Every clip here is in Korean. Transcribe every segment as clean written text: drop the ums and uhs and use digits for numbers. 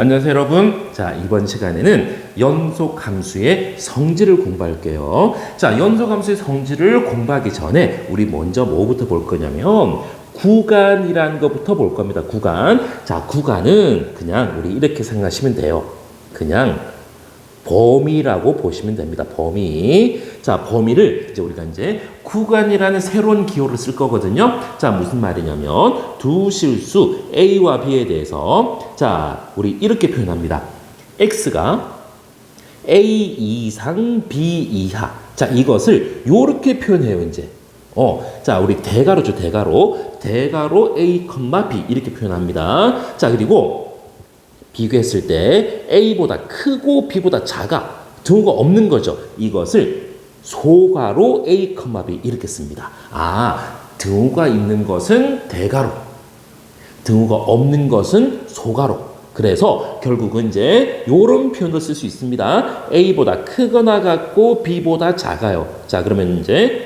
안녕하세요 여러분. 자, 이번 시간에는 연속함수의 성질을 공부할게요. 자, 연속함수의 성질을 공부하기 전에 우리 먼저 뭐부터 볼 거냐면 구간이라는 것부터 볼 겁니다. 구간. 자, 구간은 그냥 우리 이렇게 생각하시면 돼요. 그냥 범위라고 보시면 됩니다. 범위. 자, 범위를 우리가 이제 구간이라는 새로운 기호를 쓸 거거든요. 자, 무슨 말이냐면 두 실수 A와 B에 대해서 자, 우리 이렇게 표현합니다. X가 A 이상 B 이하. 자, 이것을 이렇게 표현해요, 이제. 자, 우리 대가로죠, 대가로. 대가로 A, B 이렇게 표현합니다. 자, 그리고 비교했을 때 A보다 크고 B보다 작아. 등호가 없는 거죠. 이것을 소가로 A, B 이렇게 씁니다. 등호가 있는 것은 대가로, 등호가 없는 것은 소가로. 그래서 결국은 이제 이런 표현도 쓸 수 있습니다. A보다 크거나 같고 B보다 작아요. 자, 그러면 이제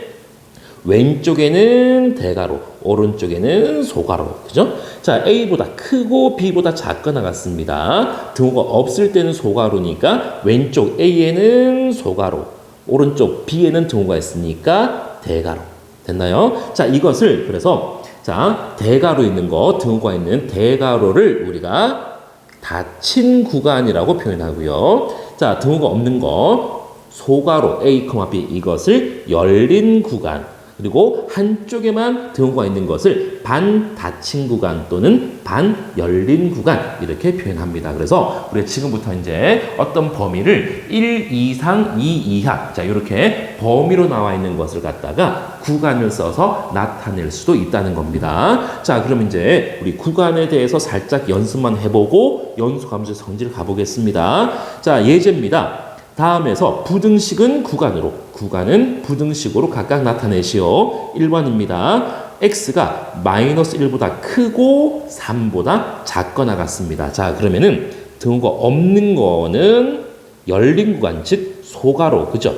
왼쪽에는 대가로, 오른쪽에는 소가로. 그죠? 자, A보다 크고 B보다 작거나 같습니다. 등호가 없을 때는 소가로니까 왼쪽 A에는 소가로, 오른쪽 B에는 등호가 있으니까 대가로. 됐나요? 자, 이것을 그래서 자, 대가로 있는 거, 등호가 있는 대가로를 우리가 닫힌 구간이라고 표현하고요. 자, 등호가 없는 거 소가로 A, B 이것을 열린 구간. 그리고 한쪽에만 등호가 있는 것을 반 닫힌 구간 또는 반 열린 구간 이렇게 표현합니다. 그래서 우리가 지금부터 이제 어떤 범위를 1 이상 2 이하 자, 이렇게 범위로 나와 있는 것을 갖다가 구간을 써서 나타낼 수도 있다는 겁니다. 자, 그럼 이제 우리 구간에 대해서 살짝 연습만 해보고 연속함수 성질 가보겠습니다. 자, 예제입니다. 다음에서 부등식은 구간으로, 구간은 부등식으로 각각 나타내시오. 1번입니다. x가 마이너스 1보다 크고 3보다 작거나 같습니다. 자, 그러면은 등호가 없는 거는 열린 구간, 즉 소가로, 그죠?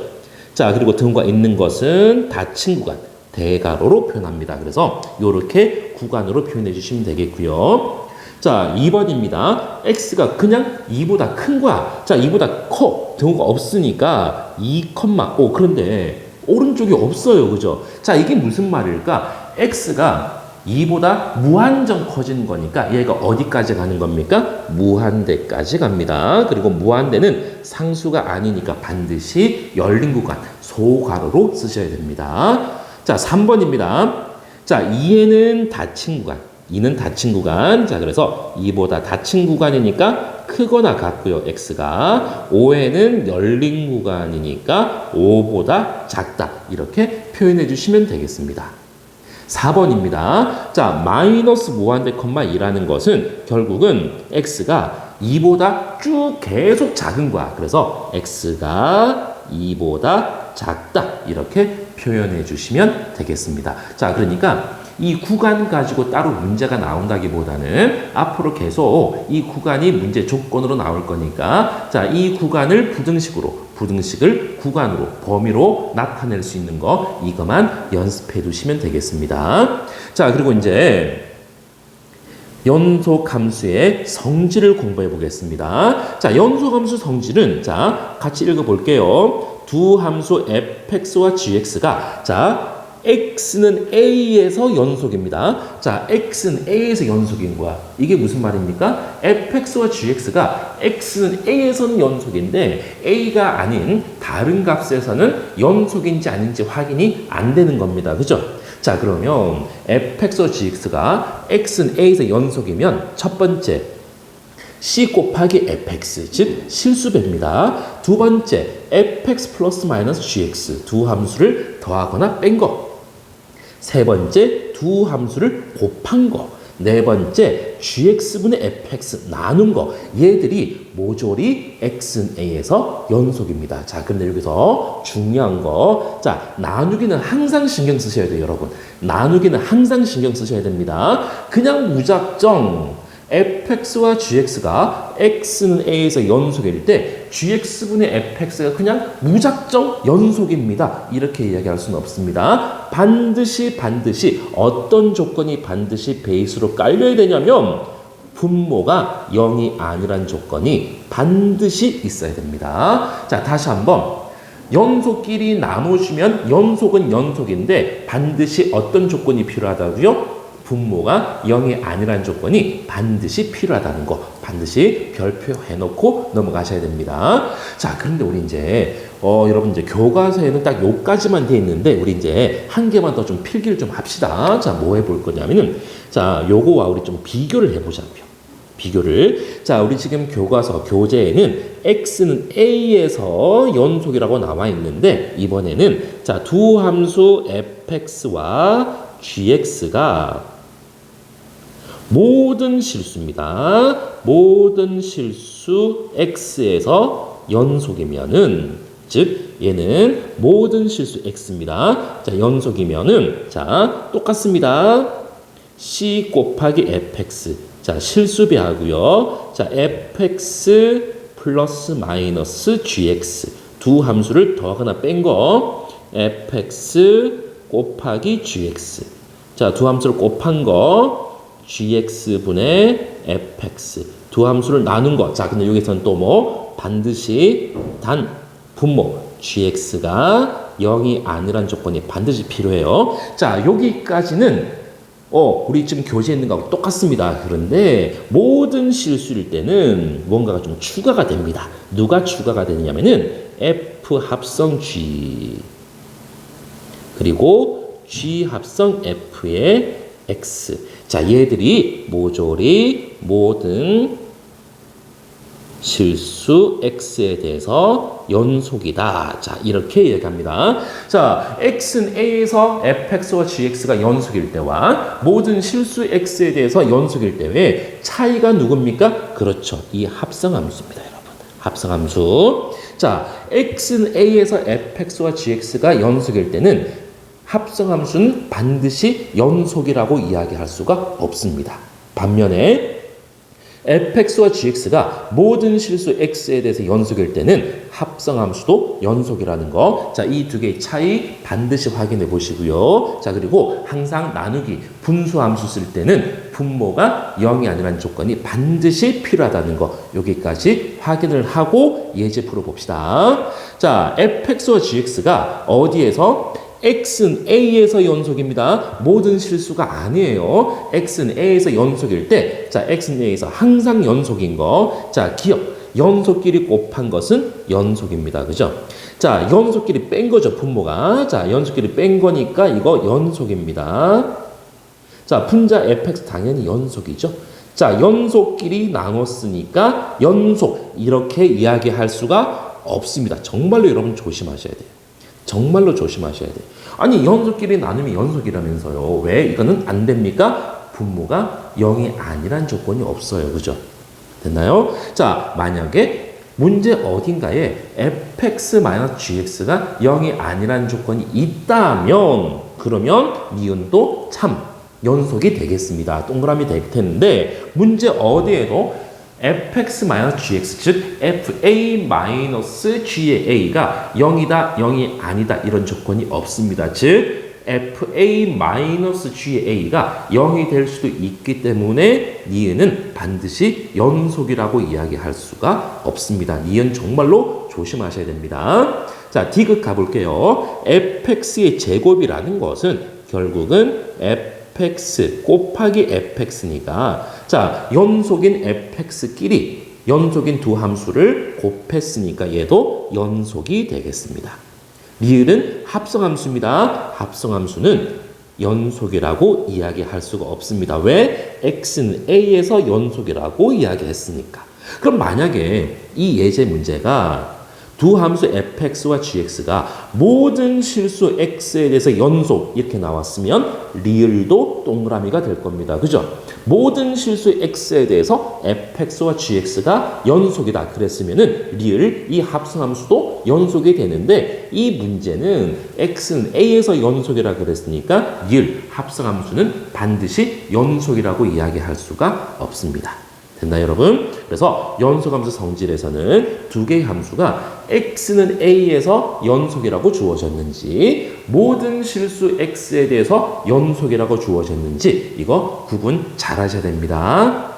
자, 그리고 등호가 있는 것은 닫힌 구간, 대가로로 표현합니다. 그래서 이렇게 구간으로 표현해 주시면 되겠고요. 자, 2번입니다. x가 그냥 2보다 큰 거야. 자, 2보다 커. 등호가 없으니까 2,5. 그런데 오른쪽이 없어요. 그죠? 자, 이게 무슨 말일까? x가 2보다 무한정 커지는 거니까 얘가 어디까지 가는 겁니까? 무한대까지 갑니다. 그리고 무한대는 상수가 아니니까 반드시 열린 구간, 소가로로 쓰셔야 됩니다. 자, 3번입니다. 자, 2에는 닫힌 구간. 2는 닫힌 구간. 자, 그래서 2보다 닫힌 구간이니까 크거나 같고요. x가 5에는 열린 구간이니까 5보다 작다. 이렇게 표현해 주시면 되겠습니다. 4번입니다. 자, 마이너스 무한대 콤마 2라는 것은 결국은 x가 2보다 쭉 계속 작은 거야. 그래서 x가 2보다 작다. 이렇게 표현해 주시면 되겠습니다. 자, 그러니까 이 구간 가지고 따로 문제가 나온다기보다는 앞으로 계속 이 구간이 문제 조건으로 나올 거니까 자, 이 구간을 부등식을 구간으로, 범위로 나타낼 수 있는 거 이것만 연습해 두시면 되겠습니다. 자, 그리고 이제 연속함수의 성질을 공부해 보겠습니다. 자, 연속함수 성질은 자, 같이 읽어 볼게요. 두 함수 fx와 gx가 자, x는 a에서 연속입니다. 자, x는 a에서 연속인 거야. 이게 무슨 말입니까? fx와 gx가 x는 a에서는 연속인데 a가 아닌 다른 값에서는 연속인지 아닌지 확인이 안 되는 겁니다. 그죠? 자, 그러면 fx와 gx가 x는 a에서 연속이면 첫 번째 c 곱하기 fx, 즉 실수배입니다. 두 번째 fx 플러스 마이너스 gx 두 함수를 더하거나 뺀 거. 세 번째 두 함수를 곱한 거. 네 번째 gx분의 fx 나눈 거. 얘들이 모조리 x는 a에서 연속입니다. 자, 그런데 여기서 중요한 거. 자, 나누기는 항상 신경 쓰셔야 돼요, 여러분. 나누기는 항상 신경 쓰셔야 됩니다. 그냥 무작정 fx와 gx가 x는 a에서 연속일 때 gx분의 fx가 그냥 무작정 연속입니다. 이렇게 이야기할 수는 없습니다. 반드시 어떤 조건이 반드시 베이스로 깔려야 되냐면 분모가 0이 아니란 조건이 반드시 있어야 됩니다. 자, 다시 한번. 연속끼리 나누시면 연속은 연속인데 반드시 어떤 조건이 필요하다고요? 분모가 0이 아니란 조건이 반드시 필요하다는 거 반드시 별표해놓고 넘어가셔야 됩니다. 자, 그런데 우리 이제 여러분 이제 교과서에는 딱 요까지만 돼 있는데 우리 이제 한 개만 더 좀 필기를 좀 합시다. 자, 뭐 해볼 거냐면은 자, 요거와 우리 좀 비교를 해보자고요. 비교를. 자, 우리 지금 교과서 교재에는 x는 a에서 연속이라고 나와 있는데 이번에는 자, 두 함수 fx와 gx가 모든 실수입니다. 모든 실수 x에서 연속이면은 즉 얘는 모든 실수 x입니다. 자, 연속이면은 자, 똑같습니다. c 곱하기 fx. 자, 실수배하고요. 자, fx 플러스 마이너스 gx 두 함수를 더하거나 뺀 거 fx 곱하기 gx. 자, 두 함수를 곱한 거 gx분의 fx 두 함수를 나눈 거. 자, 근데 여기서는 또 뭐 반드시 단 분모 gx가 0이 아니란 조건이 반드시 필요해요. 자, 여기까지는 우리 지금 교재에 있는 거하고 똑같습니다. 그런데 모든 실수일 때는 뭔가가 좀 추가가 됩니다. 누가 추가가 되냐면은 F 합성 G 그리고 G 합성 F의 X. 자, 얘들이 모조리 모든 실수 x에 대해서 연속이다. 자, 이렇게 얘기합니다. 자, x는 a에서 fx와 gx가 연속일 때와 모든 실수 x에 대해서 연속일 때의 차이가 누굽니까? 그렇죠. 이 합성함수입니다, 여러분. 합성함수. 자, x는 a에서 fx와 gx가 연속일 때는 합성함수는 반드시 연속이라고 이야기할 수가 없습니다. 반면에 fx와 gx가 모든 실수 x에 대해서 연속일 때는 합성함수도 연속이라는 거. 자, 이 두 개의 차이 반드시 확인해 보시고요. 자, 그리고 항상 나누기, 분수함수 쓸 때는 분모가 0이 아니라는 조건이 반드시 필요하다는 거. 여기까지 확인을 하고 예제 풀어봅시다. 자, fx와 gx가 어디에서? x는 a에서 연속입니다. 모든 실수가 아니에요. x는 a에서 연속일 때, 자, x는 a에서 항상 연속인 거. 자, 기억. 연속끼리 곱한 것은 연속입니다. 그죠? 자, 연속끼리 뺀 거죠, 분모가. 자, 연속끼리 뺀 거니까 이거 연속입니다. 자, 분자 fx 당연히 연속이죠. 자, 연속끼리 나눴으니까 연속. 이렇게 이야기할 수가 없습니다. 정말로 여러분 조심하셔야 돼요. 정말로 조심하셔야 돼요. 아니, 연속끼리 나누면 연속이라면서요. 왜? 이거는 안 됩니까? 분모가 0이 아니란 조건이 없어요. 그죠? 됐나요? 자, 만약에 문제 어딘가에 fx-gx가 0이 아니란 조건이 있다면 그러면 니은도 참 연속이 되겠습니다. 동그라미 될 텐데 문제 어디에도 fx-gx 즉 fa-g의 a가 0이다, 0이 아니다 이런 조건이 없습니다. 즉 fa-g의 a가 0이 될 수도 있기 때문에 니은은 반드시 연속이라고 이야기할 수가 없습니다. 니은 정말로 조심하셔야 됩니다. 자, 디귿 가볼게요. fx의 제곱이라는 것은 결국은 fx 곱하기 fx니까 자, 연속인 fx끼리 연속인 두 함수를 곱했으니까 얘도 연속이 되겠습니다. 리을은 합성함수입니다. 합성함수는 연속이라고 이야기할 수가 없습니다. 왜? x는 a에서 연속이라고 이야기했으니까. 그럼 만약에 이 예제 문제가 두 함수 fx와 gx가 모든 실수 x에 대해서 연속 이렇게 나왔으면 리을도 동그라미가 될 겁니다. 그죠? 모든 실수 x에 대해서 fx와 gx가 연속이다 그랬으면은 리을 이 합성함수도 연속이 되는데 이 문제는 x는 a에서 연속이라 그랬으니까 리을 합성함수는 반드시 연속이라고 이야기할 수가 없습니다. 됐나요, 여러분? 그래서 연속함수 성질에서는 두 개의 함수가 x는 a에서 연속이라고 주어졌는지 모든 실수 x에 대해서 연속이라고 주어졌는지 이거 구분 잘 하셔야 됩니다.